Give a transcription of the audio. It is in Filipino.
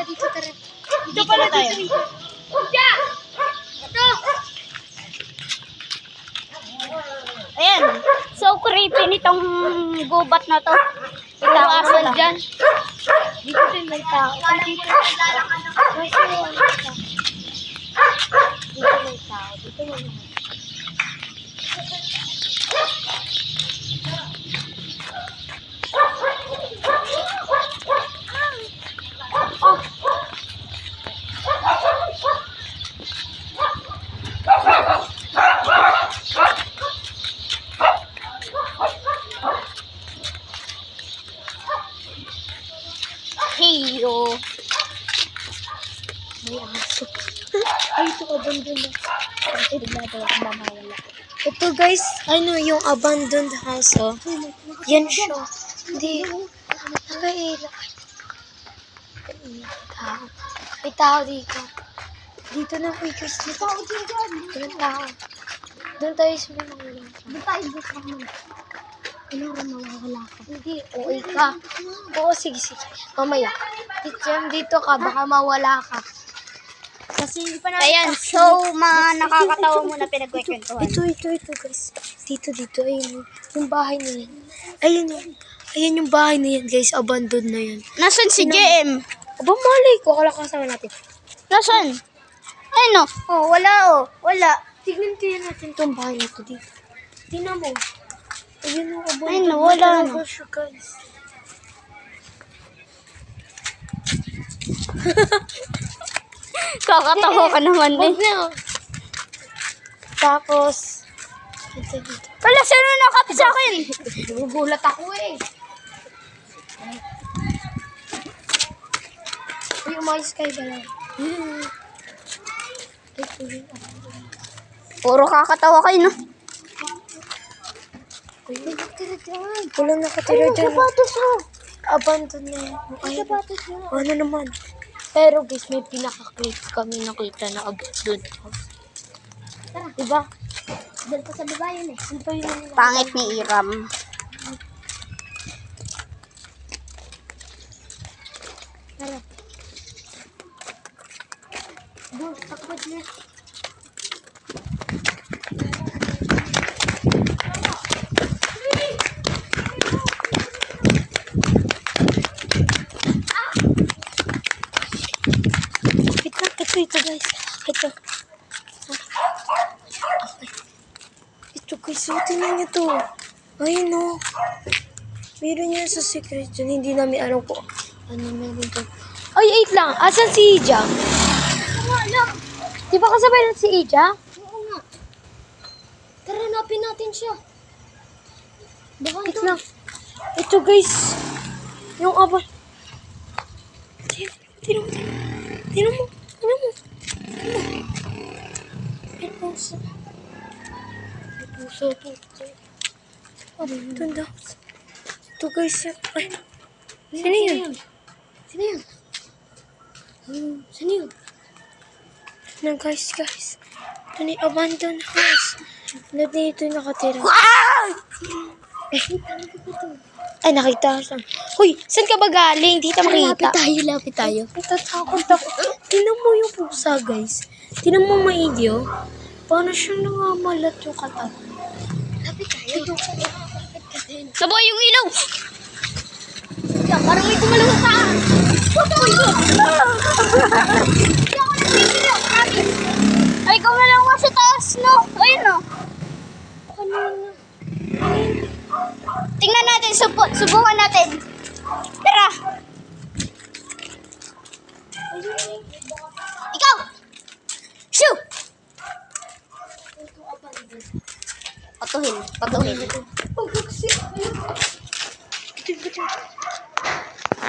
dito, tara. Dito pala tayo. Ayan. So creepy nitong gubat na to. Puro aso dyan. Dito din may tao. Dito may tao. Dito may tao. Heyo. May aso. Ay, ito abandoned na. Kasi bigla ako mamawala. Ito guys, ano yung abandoned house, oh. Yan siya. Hindi. Nakaila. May tao dito. Dito na po guys. May tao dyan. May tao. Doon tayo sa mga ulan. Doon tayo dito naman. Ano rin mawawala ka? Hindi. Okay ka. Oo, sige. Mamaya. Dito ka. Baka mawala ka. Kasi hindi pa namin. Ayan. So, mga nakakatawa mo na pinagkwentuhan. Ito guys. Dito. Ayun. Yung bahay na yan. Ayan yung bahay na yan guys. Abandoned na yan. Nasaan si JM? Aba, malay ko. Akala kasama natin. Nasaan? Ayun o. Oh, wala o. Wala. Tignan kaya natin itong bahay na ito dito. Tingnan mo. Ayun yung abandoned. Ayun na, wala na. Talaga siya guys. Kakatawa ka naman eh. Huwag na. Tapos, dito. Wala, sino nakap sa akin? Nagugulat ako eh. Uy, umayos kayo ba lang? Puro kakatawa kayo, no? Uy, may nakatira dyan. Wala nakatira dyan. Sapatos mo. Abandon na yan. Sapatos mo. Ano naman? Pero guys, may pinaka-creep kami nakita na abandon house. Tara. Diba? Doon pa sa baba yun eh. Doon pa yun. Pangit ni Iram. Tara. Doon, takot na. Ito guys. Ito. Okay. Ito guys. Tingnan nyo to. Ayun o. Meron yan sa secret dyan. Hindi namin alam ko. Ano meron to. Ay, 8 lang. Asan si Ija? Di ba kasabay lang si Ija? Oo nga. Tara, hanapin natin siya. Wait lang. Ito guys. Yung abal. Tingnan mo. Tingnan mo. May puso. Tanda. Ito guys. Ay. Sino yun? Sino yun? Na guys. Ito na yung abandoned house. Dito yung nakatira. Ay, nakita ko. Hoy, saan ka ba galing? Di kita makita. Lapit tayo. Natatakot ako. Tingnan mo yung pusa, guys. Tingnan mo maigi, oh. Paano siyang nangamalat yung katawan? Lapit tayo. Saboy yung ilaw! Parang may gumalaw sa akin. Ay, ikaw na lang sa taas, no? Ayun, no? Tingnan natin, subukan natin. Tara! Ikaw! Shoo! Patuhin.